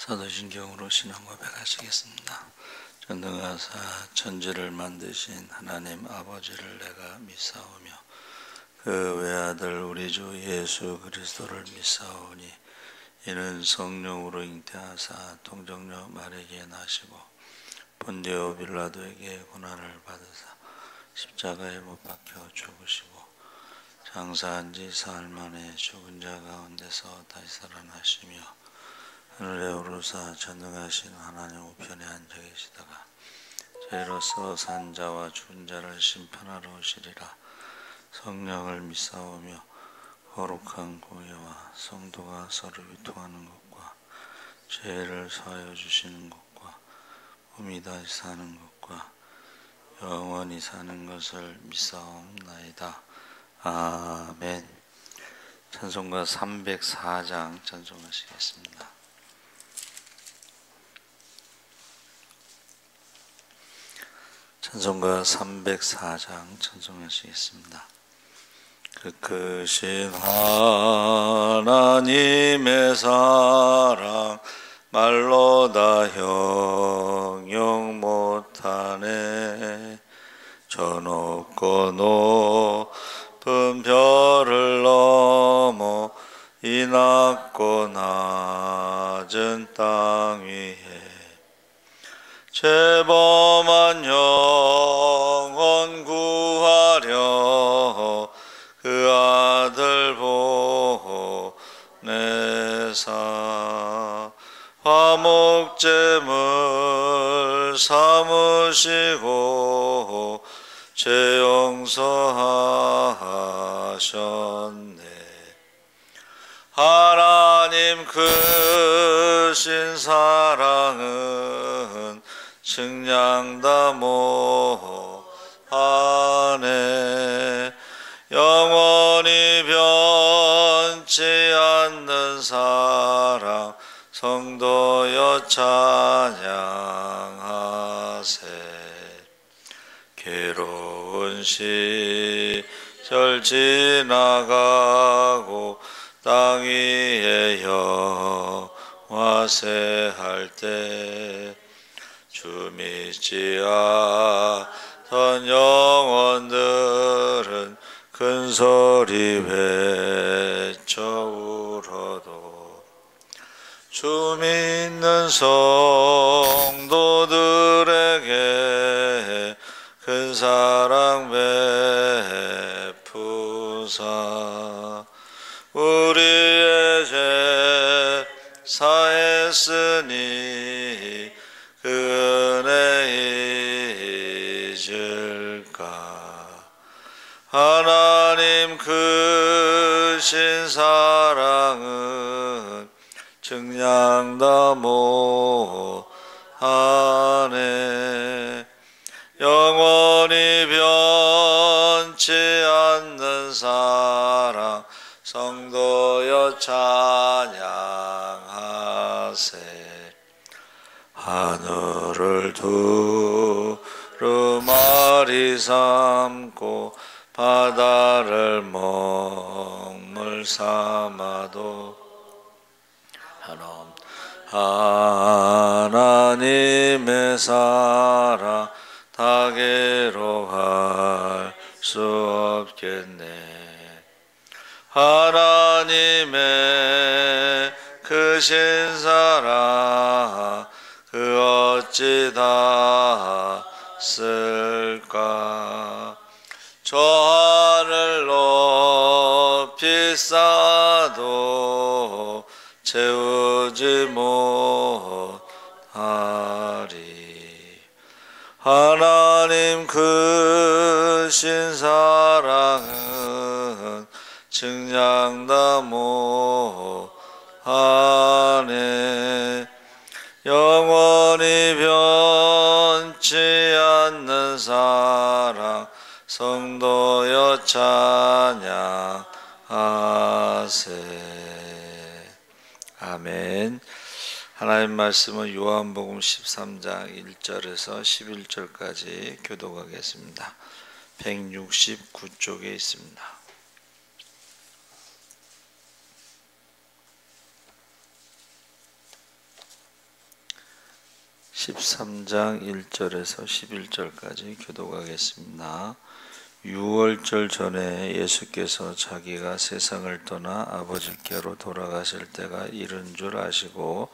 사도신경으로 신앙 고백하시겠습니다. 전능하사 천지를 만드신 하나님 아버지를 내가 믿사오며 그 외아들 우리 주 예수 그리스도를 믿사오니 이는 성령으로 잉태하사 동정녀 마리아에게 나시고 본디오 빌라도에게 고난을 받으사 십자가에 못 박혀 죽으시고 장사한 지 사흘 만에 죽은 자 가운데서 다시 살아나시며 하늘에 오르사 전능하신 하나님 우편에 앉아 계시다가 저희로서 산 자와 죽은 자를 심판하러 오시리라. 성령을 믿사오며 거룩한 공예와 성도가 서로 유통하는 것과 죄를 사하여 주시는 것과 몸이 다시 사는 것과 영원히 사는 것을 믿사옵나이다. 아멘. 찬송가 304장 찬송하시겠습니다. 찬송가 304장 찬송하시겠습니다. 그 크신 하나님의 사랑 말로 다 형용 못하네. 저 높고 높은 별을 넘어 이 낮고 낮은 땅 위에 죄범한 영혼 구하려 그 아들 보내사 화목제물 삼으시고 죄 용서하셨네. 하나님 크신 사랑은 측량다 못하네. 영원히 변치 않는 사랑 성도여 찬양하세. 괴로운 시절 지나가고 땅 위에 영화세할 때 주 믿지 않던 영혼들은 큰 소리 외쳐 울어도 주 믿는 성도들에게 큰 사랑 베푸사 우리의 죄 사했으니 그 은혜 잊을까. 하나님 크신 사랑은 측량다 못하네. 영원히 변치 않는 사랑 성도여 찬양하세. 하늘을 두루마리 삼고 바다를 먹물 삼아도 하나님의 사랑 다 괴로워할 수 없겠네. 하나님의 크신 사랑 그 어찌 다 쓸까. 저 하늘 높이 쌓아도 채우지 못하리. 하나님 크신 사랑은 측량다 못하네. 영원히 변치 않는 사랑 성도여 찬양하세. 아멘. 하나님 말씀은 요한복음 13장 1절에서 11절까지 교독하겠습니다. 169쪽에 있습니다. 13장 1절에서 11절까지 교독하겠습니다. 유월절 전에 예수께서 자기가 세상을 떠나 아버지께로 돌아가실 때가 이른 줄 아시고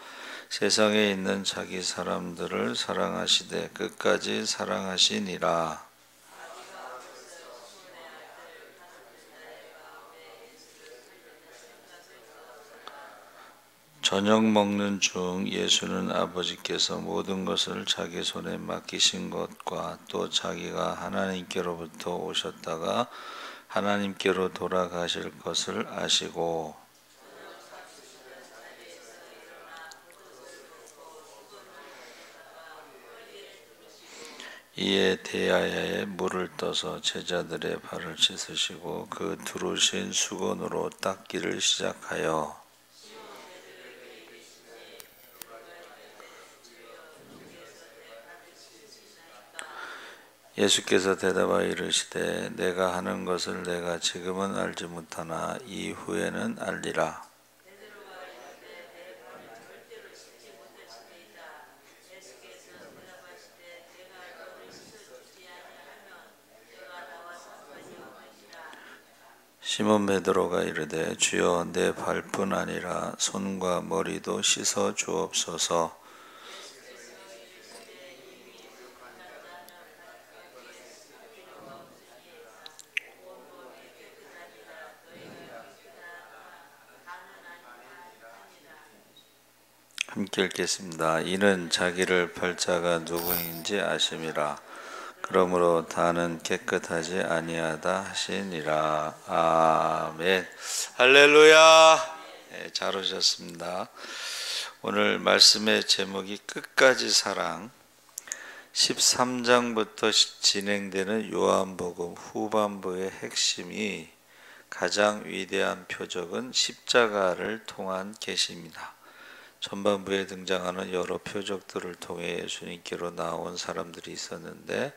세상에 있는 자기 사람들을 사랑하시되 끝까지 사랑하시니라. 저녁 먹는 중 예수는 아버지께서 모든 것을 자기 손에 맡기신 것과 또 자기가 하나님께로부터 오셨다가 하나님께로 돌아가실 것을 아시고 이에 대야에 물을 떠서 제자들의 발을 씻으시고 그 두르신 수건으로 닦기를 시작하여 예수께서 대답하여 이르시되 내가 하는 것을 내가 지금은 알지 못하나 이후에는 알리라. 시몬 베드로가 이르되 주여 내 발뿐 아니라 손과 머리도 씻어 주옵소서. 함께 읽겠습니다. 이는 자기를 팔 자가 누구인지 아심이라. 그러므로 다는 깨끗하지 아니하다 하시니라. 아멘. 할렐루야. 네, 잘 오셨습니다. 오늘 말씀의 제목이 끝까지 사랑. 13장부터 진행되는 요한복음 후반부의 핵심이 가장 위대한 표적은 십자가를 통한 계시입니다. 전반부에 등장하는 여러 표적들을 통해 예수님께로 나온 사람들이 있었는데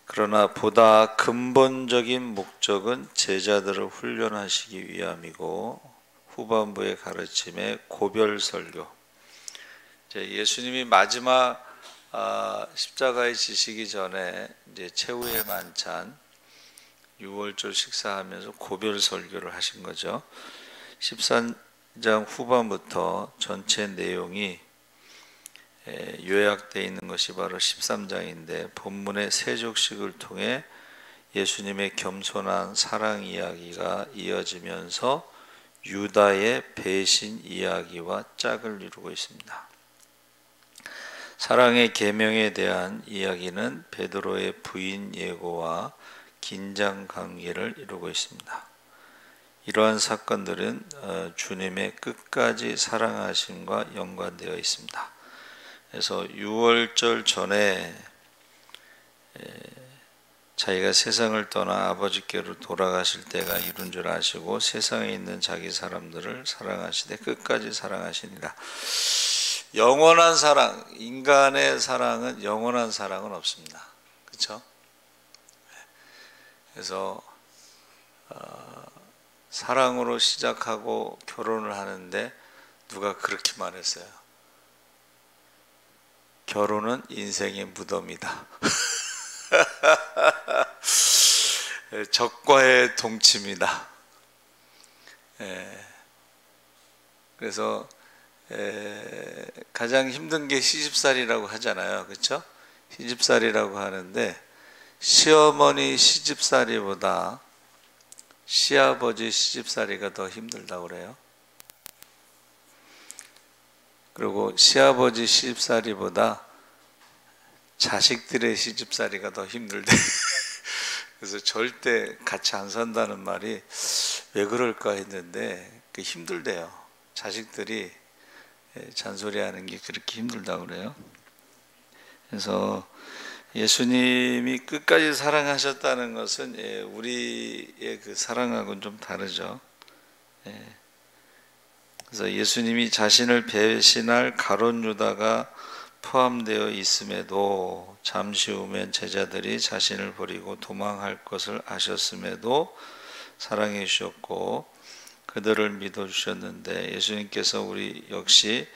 그러나 보다 근본적인 목적은 제자들을 훈련하시기 위함이고 후반부의 가르침의 고별 설교. 예수님이 마지막 십자가에 지시기 전에 이제 최후의 만찬 유월절 식사하면서 고별 설교를 하신 거죠. 13장 후반부터 전체 내용이 요약되어 있는 것이 바로 13장인데 본문의 세족식을 통해 예수님의 겸손한 사랑 이야기가 이어지면서 유다의 배신 이야기와 짝을 이루고 있습니다. 사랑의 계명에 대한 이야기는 베드로의 부인 예고와 긴장 관계를 이루고 있습니다. 이러한 사건들은 주님의 끝까지 사랑하심과 연관되어 있습니다. 그래서 유월절 전에 자기가 세상을 떠나 아버지께로 돌아가실 때가 이른 줄 아시고 세상에 있는 자기 사람들을 사랑하시되 끝까지 사랑하시니라. 영원한 사랑, 인간의 사랑은 영원한 사랑은 없습니다. 그렇죠? 그래서 사랑으로 시작하고 결혼을 하는데 누가 그렇게 말했어요. 결혼은 인생의 무덤이다. 적과의 동침이다. 그래서 가장 힘든 게 시집살이라고 하잖아요. 그렇죠? 시집살이라고 하는데 시어머니 시집살이보다 시아버지 시집살이가 더 힘들다고 그래요. 그리고 시아버지 시집살이보다 자식들의 시집살이가 더 힘들대. 그래서 절대 같이 안 산다는 말이 왜 그럴까 했는데 힘들대요. 자식들이 잔소리하는 게 그렇게 힘들다고 그래요. 그래서 예수님이 끝까지 사랑하셨다는 것은 우리의 그 사랑하고는 좀 다르죠. 그래서 예수님이 자신을 배신할 가룟 유다가 포함되어 있음에도 잠시 후면 제자들이 자신을 버리고 도망할 것을 아셨음에도 사랑해 주셨고 그들을 믿어 주셨는데 예수님께서 우리 역시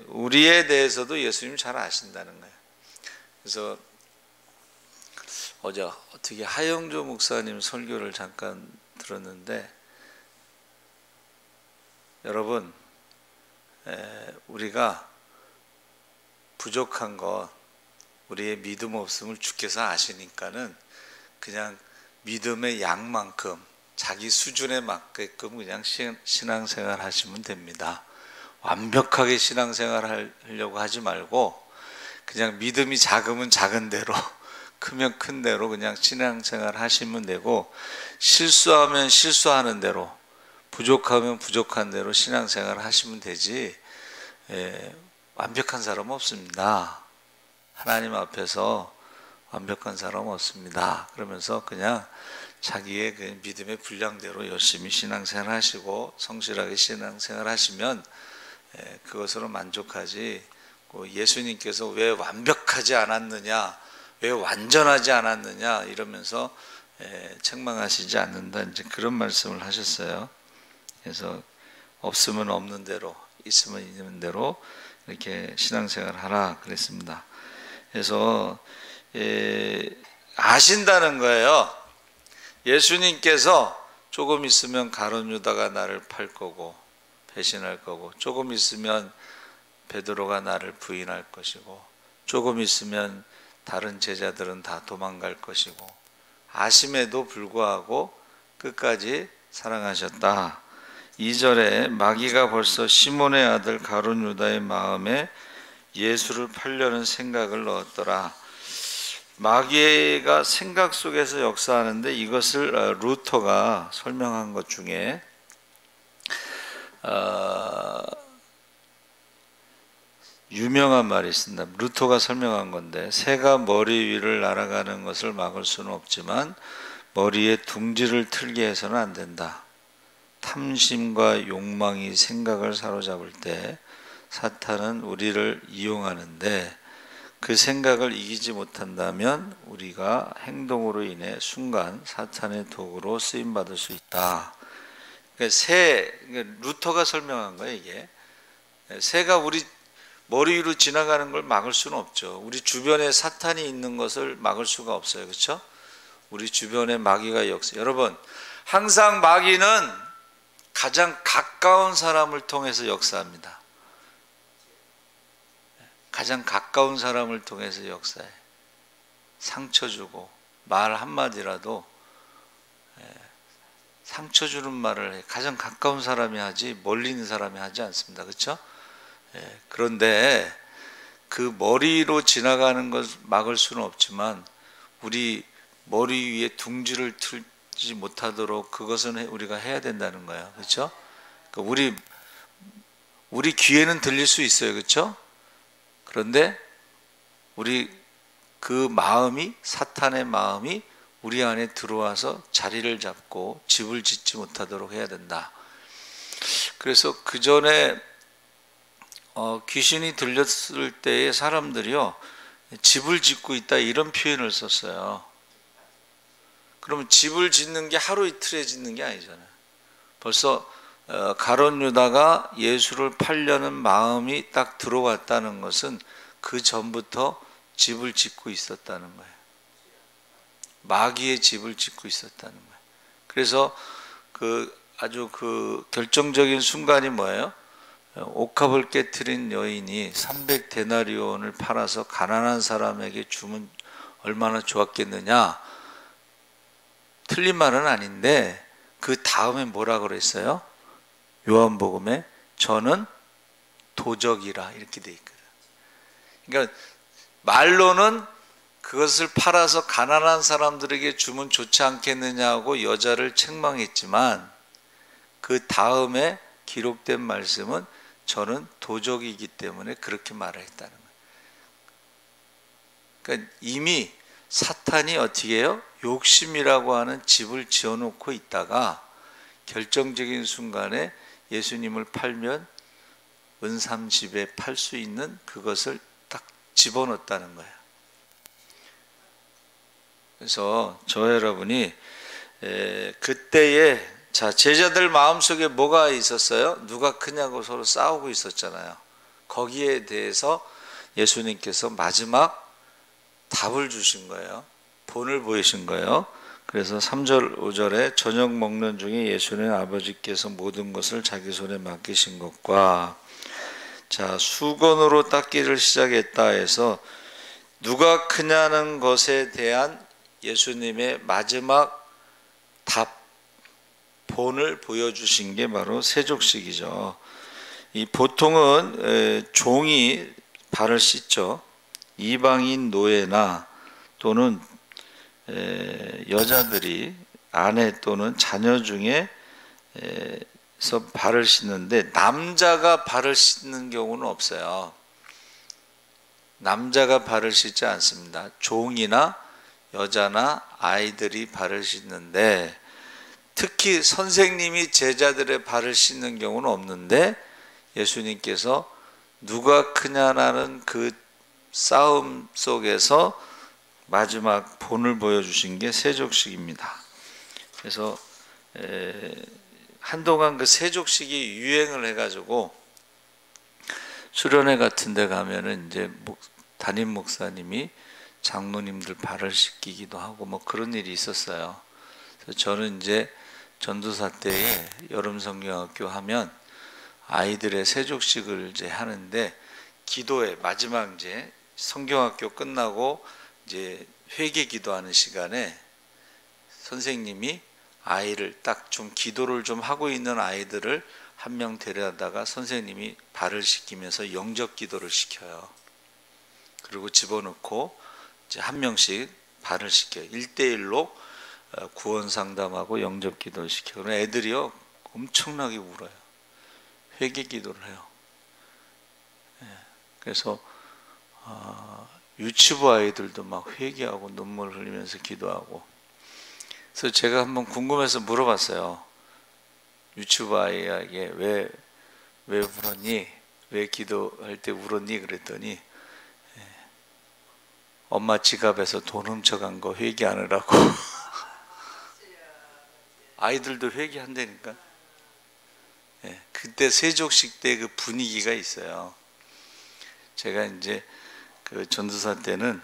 우리에 대해서도 예수님 잘 아신다는 거예요. 그래서 어제 어떻게 하영조 목사님 설교를 잠깐 들었는데, 여러분, 우리가 부족한 것, 우리의 믿음 없음을 주께서 아시니까는 그냥 믿음의 양만큼 자기 수준에 맞게끔 그냥 신앙생활 하시면 됩니다. 완벽하게 신앙생활 하려고 하지 말고 그냥 믿음이 작으면 작은 대로 크면 큰 대로 그냥 신앙생활 하시면 되고, 실수하면 실수하는 대로, 부족하면 부족한 대로 신앙생활 하시면 되지, 완벽한 사람 없습니다. 하나님 앞에서 완벽한 사람 없습니다. 그러면서 그냥 자기의 그 믿음의 분량대로 열심히 신앙생활 하시고 성실하게 신앙생활 하시면 그것으로 만족하지, 예수님께서 왜 완벽하지 않았느냐, 왜 완전하지 않았느냐 이러면서 책망하시지 않는다, 이제 그런 말씀을 하셨어요. 그래서 없으면 없는 대로, 있으면 있는 대로 이렇게 신앙생활 하라 그랬습니다. 그래서 아신다는 거예요. 예수님께서 조금 있으면 가룟 유다가 나를 팔 거고 배신할 거고, 조금 있으면 베드로가 나를 부인할 것이고, 조금 있으면 다른 제자들은 다 도망갈 것이고, 아심에도 불구하고 끝까지 사랑하셨다. 2절에 마귀가 벌써 시몬의 아들 가룟 유다의 마음에 예수를 팔려는 생각을 넣었더라. 마귀가 생각 속에서 역사하는데, 이것을 루터가 설명한 것 중에 유명한 말이 있습니다. 루터가 설명한 건데, 새가 머리 위를 날아가는 것을 막을 수는 없지만 머리에 둥지를 틀게 해서는 안 된다. 탐심과 욕망이 생각을 사로잡을 때 사탄은 우리를 이용하는데, 그 생각을 이기지 못한다면 우리가 행동으로 인해 순간 사탄의 도구로 쓰임받을 수 있다. 그러니까 루터가 설명한 거예요. 이게 새가 우리 머리 위로 지나가는 걸 막을 수는 없죠. 우리 주변에 사탄이 있는 것을 막을 수가 없어요. 그렇죠? 우리 주변에 마귀가 여러분, 항상 마귀는 가장 가까운 사람을 통해서 역사합니다. 가장 가까운 사람을 통해서 역사해. 상처 주고, 말 한마디라도 상처 주는 말을 해. 가장 가까운 사람이 하지 멀리 있는 사람이 하지 않습니다. 그렇죠? 그런데 그 머리로 지나가는 것 막을 수는 없지만 우리 머리 위에 둥지를 틀지 못하도록 그것은 우리가 해야 된다는 거예요. 그렇죠? 그러니까 우리 귀에는 들릴 수 있어요. 그렇죠? 그런데 우리 그 마음이, 사탄의 마음이 우리 안에 들어와서 자리를 잡고 집을 짓지 못하도록 해야 된다. 그래서 그 전에 귀신이 들렸을 때의 사람들이요, 집을 짓고 있다 이런 표현을 썼어요. 그러면 집을 짓는 게 하루 이틀에 짓는 게 아니잖아요. 벌써 가룟 유다가 예수를 팔려는 마음이 딱 들어왔다는 것은 그 전부터 집을 짓고 있었다는 거예요. 마귀의 집을 짓고 있었다는 거예요. 그래서 아주 결정적인 순간이 뭐예요? 옥합을 깨트린 여인이 300데나리온을 팔아서 가난한 사람에게 주면 얼마나 좋았겠느냐. 틀린 말은 아닌데 그 다음에 뭐라 그랬어요? 요한복음에 저는 도적이라 이렇게 돼 있거든. 그러니까 말로는 그것을 팔아서 가난한 사람들에게 주면 좋지 않겠느냐고 여자를 책망했지만, 그 다음에 기록된 말씀은 저는 도적이기 때문에 그렇게 말을 했다는 거예요. 그러니까 이미 사탄이 어떻게 해요? 욕심이라고 하는 집을 지어놓고 있다가 결정적인 순간에 예수님을 팔면 은삼집에 팔 수 있는 그것을 딱 집어넣었다는 거예요. 그래서 저 여러분이 그때에 제자들 마음속에 뭐가 있었어요? 누가 크냐고 서로 싸우고 있었잖아요. 거기에 대해서 예수님께서 마지막 답을 주신 거예요. 본을 보이신 거예요. 그래서 3절 5절에 저녁 먹는 중에 예수는 아버지께서 모든 것을 자기 손에 맡기신 것과, 자, 수건으로 닦기를 시작했다 해서 누가 크냐는 것에 대한 예수님의 마지막 답, 본을 보여주신 게 바로 세족식이죠. 이 보통은 종이 발을 씻죠. 이방인 노예나 또는 여자들이 아내 또는 자녀 중에서 발을 씻는데, 남자가 발을 씻는 경우는 없어요. 남자가 발을 씻지 않습니다. 종이나 여자나 아이들이 발을 씻는데, 특히 선생님이 제자들의 발을 씻는 경우는 없는데, 예수님께서 누가 크냐라는 그 싸움 속에서 마지막 본을 보여주신 게 세족식입니다. 그래서 한동안 그 세족식이 유행을 해가지고 수련회 같은 데 가면은 이제 담임 목사님이 장로님들 발을 씻기기도 하고 뭐 그런 일이 있었어요. 그래서 저는 이제 전도사 때에 여름 성경학교 하면 아이들의 세족식을 이제 하는데, 기도회 마지막 이제 성경학교 끝나고 이제 회개 기도하는 시간에 선생님이 아이를 딱 좀 기도를 좀 하고 있는 아이들을 한 명 데려다가 선생님이 발을 씻기면서 영접 기도를 시켜요. 그리고 집어넣고 이제 한 명씩 발을 씻겨요. 1대1로 구원 상담하고 영접 기도를 시켜요. 그럼 애들이요 엄청나게 울어요. 회개 기도를 해요. 그래서 유치부 아이들도 막 회개하고 눈물 흘리면서 기도하고. 그래서 제가 한번 궁금해서 물어봤어요. 유치부 아이에게 왜 울었니? 왜 기도할 때 울었니? 그랬더니 엄마 지갑에서 돈 훔쳐간 거 회개하느라고. 아이들도 회개한다니까. 그때 세족식 때 그 분위기가 있어요. 제가 이제 그 전도사 때는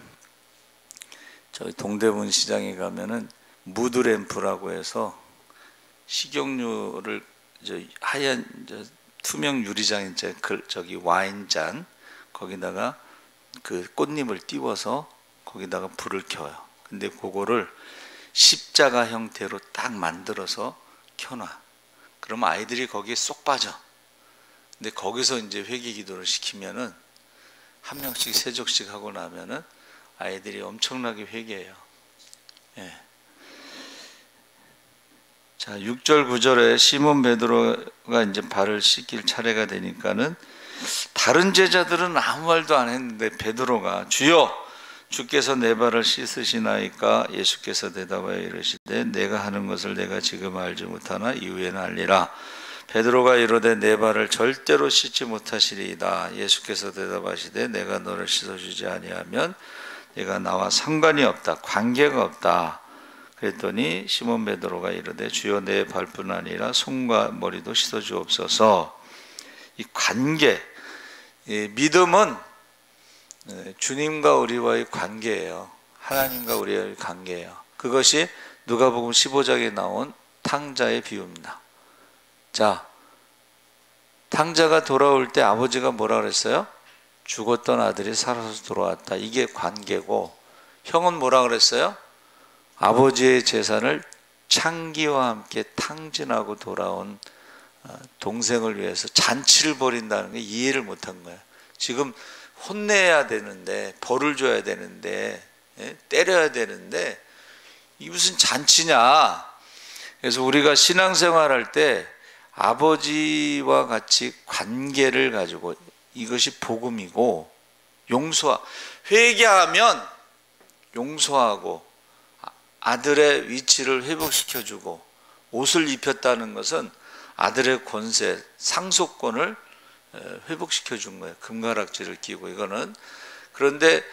저희 동대문 시장에 가면은 무드램프라고 해서 식용유를 하얀 투명 유리잔, 저기 와인잔, 거기다가 그 꽃잎을 띄워서 거기다가 불을 켜요. 근데 그거를 십자가 형태로 딱 만들어서 켜놔. 그러면 아이들이 거기에 쏙 빠져. 근데 거기서 이제 회개 기도를 시키면은 한 명씩 세족식 하고 나면은 아이들이 엄청나게 회개해요. 예. 자, 6절 9절에 시몬 베드로가 이제 발을 씻길 차례가 되니까는 다른 제자들은 아무 말도 안 했는데 베드로가 주여 주께서 내 발을 씻으시나이까? 예수께서 대답하여 이르시되 내가 하는 것을 내가 지금 알지 못하나 이후에는 알리라. 베드로가 이르되 내 발을 절대로 씻지 못하시리이다. 예수께서 대답하시되 내가 너를 씻어주지 아니하면 내가 나와 상관이 없다, 관계가 없다. 그랬더니 시몬 베드로가 이르되 주여 내 발뿐 아니라 손과 머리도 씻어주옵소서. 이 관계, 이 믿음은 주님과 우리와의 관계예요. 하나님과 우리와의 관계예요. 그것이 누가복음 15장에 나온 탕자의 비유입니다. 자, 탕자가 돌아올 때 아버지가 뭐라 그랬어요? 죽었던 아들이 살아서 돌아왔다. 이게 관계고, 형은 뭐라 그랬어요? 아버지의 재산을 창기와 함께 탕진하고 돌아온 동생을 위해서 잔치를 벌인다는 게 이해를 못한 거예요. 지금 혼내야 되는데, 벌을 줘야 되는데, 때려야 되는데 이게 무슨 잔치냐. 그래서 우리가 신앙생활할 때 아버지와 같이 관계를 가지고, 이것이 복음이고, 회개하면 용서하고 아들의 위치를 회복시켜주고, 옷을 입혔다는 것은 아들의 권세, 상속권을 회복시켜 준 거예요. 금가락지를 끼고. 이거는, 그런데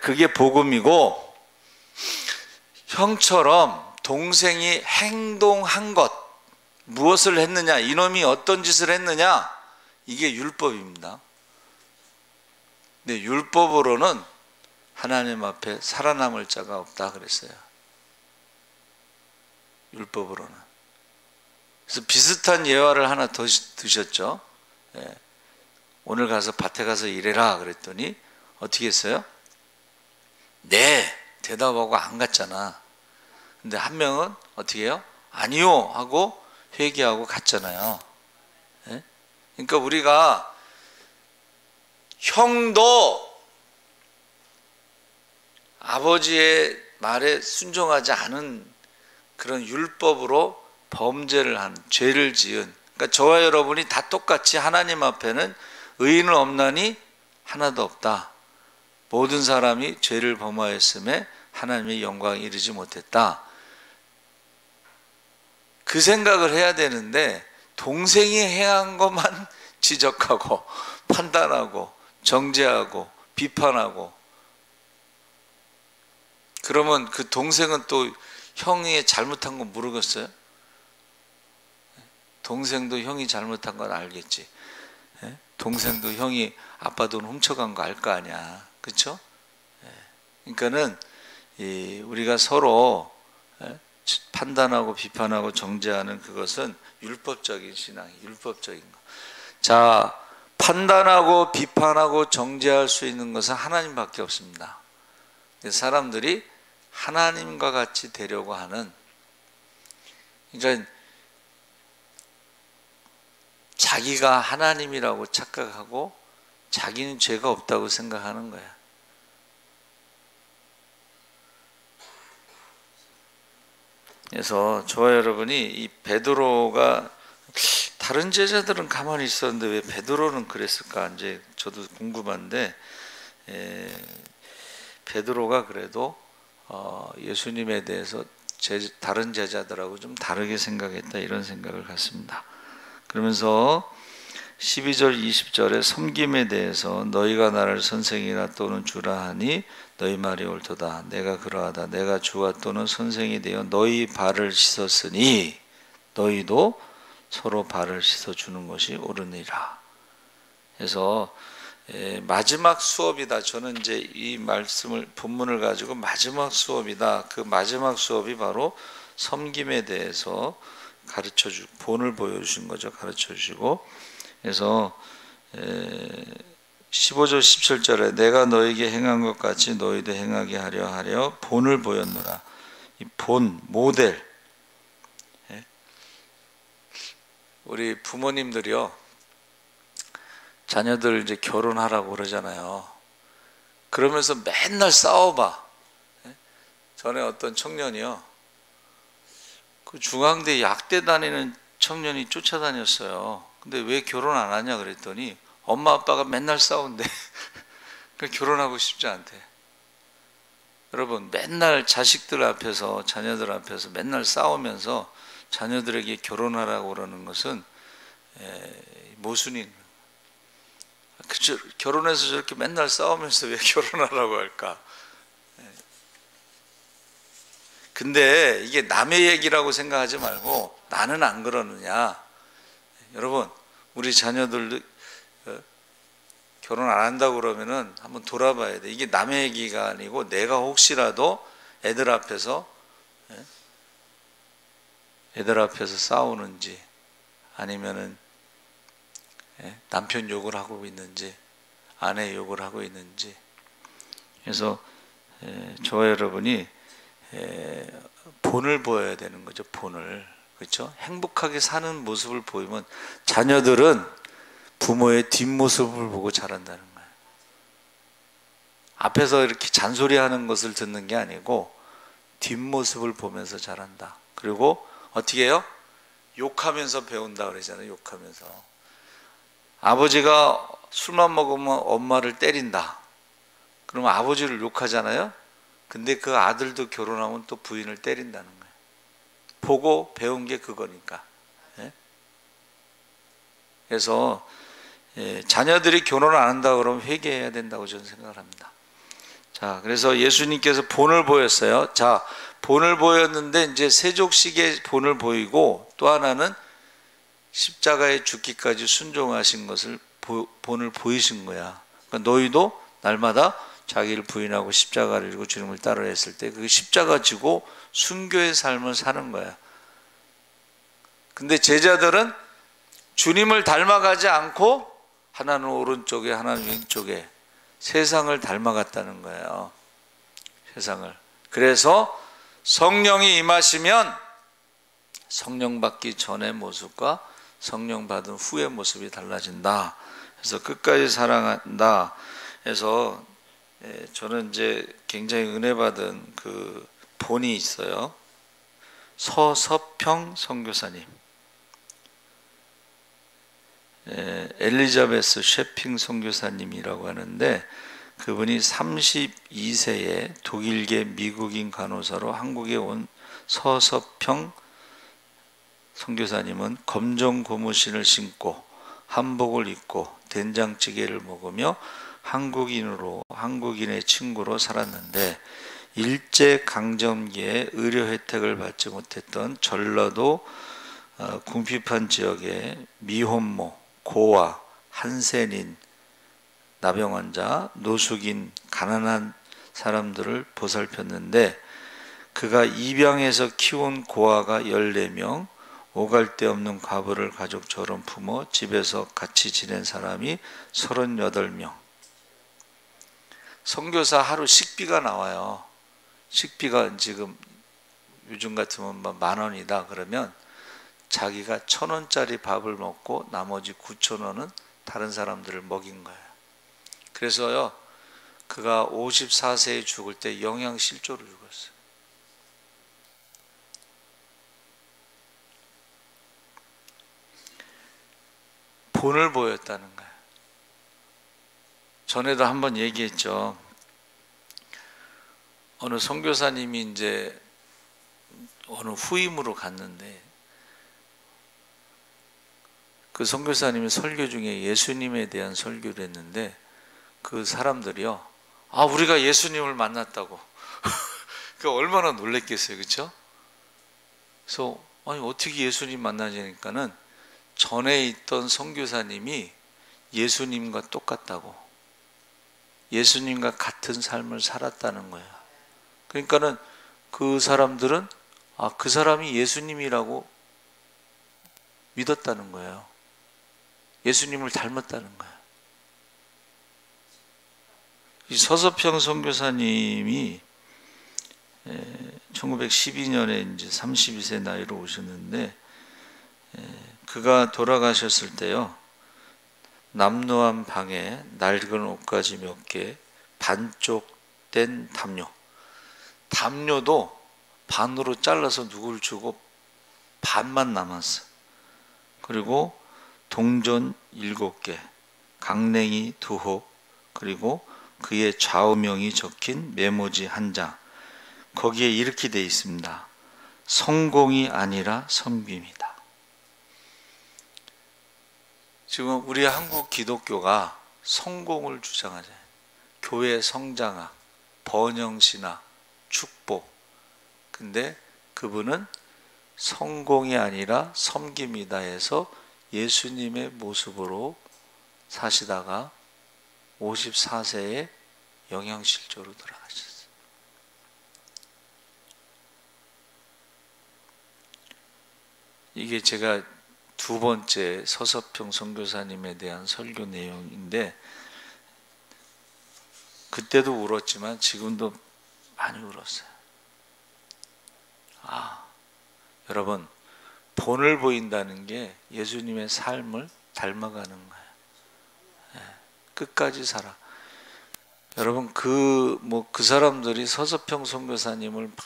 그게 복음이고, 형처럼 동생이 행동한 것, 무엇을 했느냐, 이놈이 어떤 짓을 했느냐, 이게 율법입니다. 근데 율법으로는 하나님 앞에 살아남을 자가 없다 그랬어요. 율법으로는. 그래서 비슷한 예화를 하나 더 드셨죠. 예. 오늘 가서 밭에 가서 일해라 그랬더니 어떻게 했어요? 네 대답하고 안 갔잖아. 근데 한 명은 어떻게 해요? 아니요 하고 회개하고 갔잖아요. 예? 그러니까 우리가 형도 아버지의 말에 순종하지 않은 그런 율법으로 범죄를 한, 죄를 지은, 그러니까 저와 여러분이 다 똑같이 하나님 앞에는 의인은 없나니 하나도 없다. 모든 사람이 죄를 범하였음에 하나님의 영광에 이르지 못했다. 그 생각을 해야 되는데 동생이 행한 것만 지적하고 판단하고 정죄하고 비판하고, 그러면 그 동생은 또 형이 잘못한 건 모르겠어요? 동생도 형이 잘못한 건 알겠지. 동생도 형이 아빠 돈 훔쳐간 거 알 거 아니야. 그렇죠? 그러니까는 우리가 서로 판단하고 비판하고 정죄하는 그것은 율법적인 신앙이, 율법적인 거. 자, 판단하고 비판하고 정죄할 수 있는 것은 하나님밖에 없습니다. 사람들이 하나님과 같이 되려고 하는, 그러니까 자기가 하나님이라고 착각하고 자기는 죄가 없다고 생각하는 거야. 그래서 저와 여러분이 이 베드로가, 다른 제자들은 가만히 있었는데 왜 베드로는 그랬을까? 이제 저도 궁금한데, 베드로가 그래도 예수님에 대해서 다른 제자들하고 좀 다르게 생각했다, 이런 생각을 갖습니다. 그러면서 12절 20절에 섬김에 대해서 너희가 나를 선생이라 또는 주라 하니 너희 말이 옳도다. 내가 그러하다. 내가 주와 또는 선생이 되어 너희 발을 씻었으니 너희도 서로 발을 씻어주는 것이 옳으니라. 그래서 마지막 수업이다. 저는 이제 이 말씀을, 본문을 가지고 마지막 수업이다. 그 마지막 수업이 바로 섬김에 대해서 가르쳐 주고 본을 보여주신 거죠. 가르쳐 주시고, 그래서 15절 17절에 내가 너에게 행한 것 같이 너희도 행하게 하려 본을 보였노라. 이 본, 모델. 우리 부모님들이요, 자녀들 이제 결혼하라고 그러잖아요. 그러면서 맨날 싸워봐. 전에 어떤 청년이요, 그 중앙대 약대 다니는 청년이 쫓아다녔어요. 근데 왜 결혼 안 하냐 그랬더니 엄마 아빠가 맨날 싸운대. 결혼하고 싶지 않대. 여러분, 맨날 자식들 앞에서, 자녀들 앞에서 맨날 싸우면서 자녀들에게 결혼하라고 그러는 것은 모순인. 결혼해서 저렇게 맨날 싸우면서 왜 결혼하라고 할까? 근데 이게 남의 얘기라고 생각하지 말고 나는 안 그러느냐. 여러분, 우리 자녀들도 결혼 안 한다고 그러면은 한번 돌아봐야 돼. 이게 남의 얘기가 아니고 내가 혹시라도 애들 앞에서 싸우는지, 아니면은 남편 욕을 하고 있는지, 아내 욕을 하고 있는지. 그래서 저와 여러분이 본을 보여야 되는 거죠. 본을. 그렇죠? 행복하게 사는 모습을 보이면 자녀들은 부모의 뒷모습을 보고 자란다는 거예요. 앞에서 이렇게 잔소리하는 것을 듣는 게 아니고 뒷모습을 보면서 자란다. 그리고 어떻게 해요? 욕하면서 배운다 그러잖아요. 욕하면서. 아버지가 술만 먹으면 엄마를 때린다. 그러면 아버지를 욕하잖아요. 근데 그 아들도 결혼하면 또 부인을 때린다는 거예요. 보고 배운 게 그거니까. 그래서 자녀들이 결혼을 안 한다 그러면 회개해야 된다고 저는 생각을 합니다. 자, 그래서 예수님께서 본을 보였어요. 자, 본을 보였는데 이제 세족식의 본을 보이고, 또 하나는 십자가에 죽기까지 순종하신 것을 본을 보이신 거야. 그러니까 너희도 날마다 자기를 부인하고 십자가를 지고 주님을 따르라 했을 때 그 십자가 지고 순교의 삶을 사는 거야. 근데 제자들은 주님을 닮아가지 않고 하나는 오른쪽에 하나는 왼쪽에 세상을 닮아갔다는 거예요. 세상을. 그래서 성령이 임하시면 성령 받기 전의 모습과 성령 받은 후의 모습이 달라진다. 그래서 끝까지 사랑한다. 그래서 저는 이제 굉장히 은혜 받은 그 본이 있어요. 서서평 선교사님. 엘리자베스 셰핑 선교사님이라고 하는데 그분이 32세에 독일계 미국인 간호사로 한국에 온 서서평 선교사님은 검정 고무신을 신고 한복을 입고 된장찌개를 먹으며 한국인으로 한국인의 친구로 살았는데 일제강점기에 의료 혜택을 받지 못했던 전라도 궁핍한 지역의 미혼모, 고아, 한센인, 나병환자, 노숙인, 가난한 사람들을 보살폈는데 그가 입양해서 키운 고아가 14명, 오갈 데 없는 과부를 가족처럼 품어 집에서 같이 지낸 사람이 38명. 선교사 하루 식비가 나와요. 식비가 지금 요즘 같으면 10,000원이다 그러면 자기가 1,000원짜리 밥을 먹고 나머지 9,000원은 다른 사람들을 먹인 거예요. 그래서요, 그가 54세에 죽을 때 영양실조로 죽었어요. 본을 보였다는 거예요. 전에도 한번 얘기했죠. 어느 선교사님이 이제 어느 후임으로 갔는데 그 선교사님이 설교 중에 예수님에 대한 설교를 했는데 그 사람들이요, 아 우리가 예수님을 만났다고. 그 얼마나 놀랬겠어요, 그렇죠? 그래서 아니 어떻게 예수님 만나냐니까는 전에 있던 선교사님이 예수님과 똑같다고, 예수님과 같은 삶을 살았다는 거예요. 그러니까는 그 사람들은 아, 그 사람이 예수님이라고 믿었다는 거예요. 예수님을 닮았다는 거예요. 이 서서평 선교사님이 1912년에 이제 32세 나이로 오셨는데 그가 돌아가셨을 때요, 남루한 방에 낡은 옷가지 몇 개, 반쪽된 담요, 담요도 반으로 잘라서 누구를 주고 반만 남았어. 그리고 동전 7개, 강냉이 2홉, 그리고 그의 좌우명이 적힌 메모지 1장. 거기에 이렇게 되어 있습니다. 성공이 아니라 섬김이다. 지금 우리 한국 기독교가 성공을 주장하잖아요. 교회 성장학, 번영신학, 축복. 근데 그분은 성공이 아니라 섬김이다 해서 예수님의 모습으로 사시다가 54세에 영양실조로 돌아가셨어요. 이게 제가 두 번째 서서평 선교사님에 대한 설교 내용인데 그때도 울었지만 지금도 많이 울었어요. 여러분, 본을 보인다는 게 예수님의 삶을 닮아가는 거예요. 끝까지 살아. 여러분, 그 사람들이 서서평 선교사님을 막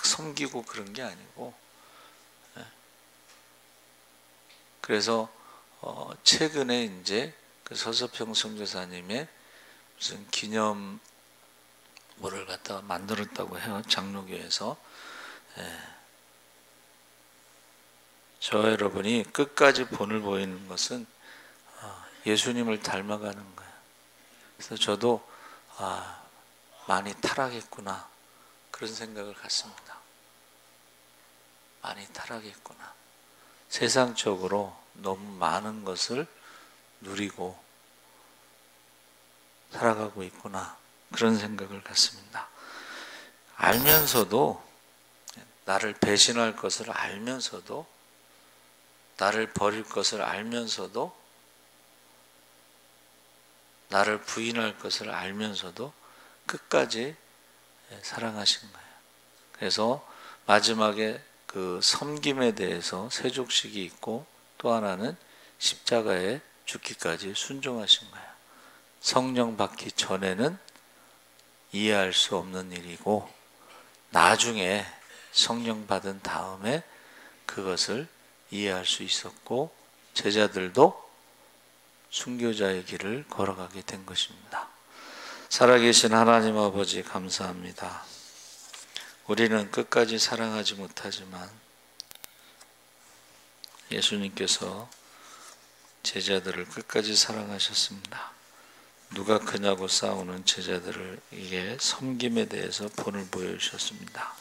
섬기고 그런 게 아니고, 그래서 최근에 이제 그 서서평 선교사님의 무슨 기념물을 갖다가 만들었다고 해요, 장로교에서. 저 여러분이 끝까지 본을 보이는 것은 예수님을 닮아가는 거예요. 그래서 저도 많이 타락했구나 그런 생각을 갖습니다. 많이 타락했구나. 세상적으로 너무 많은 것을 누리고 살아가고 있구나, 그런 생각을 갖습니다. 알면서도, 나를 배신할 것을 알면서도, 나를 버릴 것을 알면서도, 나를 부인할 것을 알면서도 끝까지 사랑하신 거예요. 그래서 마지막에 그 섬김에 대해서 세족식이 있고, 또 하나는 십자가에 죽기까지 순종하신 거예요. 성령 받기 전에는 이해할 수 없는 일이고, 나중에 성령 받은 다음에 그것을 이해할 수 있었고, 제자들도 순교자의 길을 걸어가게 된 것입니다. 살아계신 하나님 아버지, 감사합니다. 우리는 끝까지 사랑하지 못하지만 예수님께서 제자들을 끝까지 사랑하셨습니다. 누가 크냐고 싸우는 제자들에게 섬김에 대해서 본을 보여주셨습니다.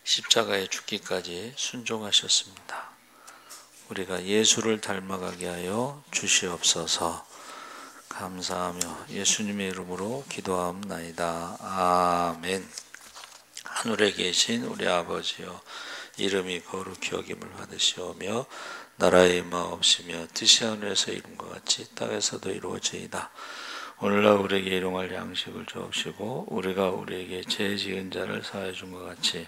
십자가에 죽기까지 순종하셨습니다. 우리가 예수를 닮아가게 하여 주시옵소서. 감사하며 예수님의 이름으로 기도하옵나이다. 아멘. 하늘에 계신 우리 아버지여, 이름이 거룩히 여김을 받으시오며 나라의 임하옵시며 뜻이 하늘에서 이룬 것 같이 땅에서도 이루어지이다. 오늘날 우리에게 일용할 양식을 주옵시고, 우리가 우리에게 죄 지은 자를 사하여 준 것 같이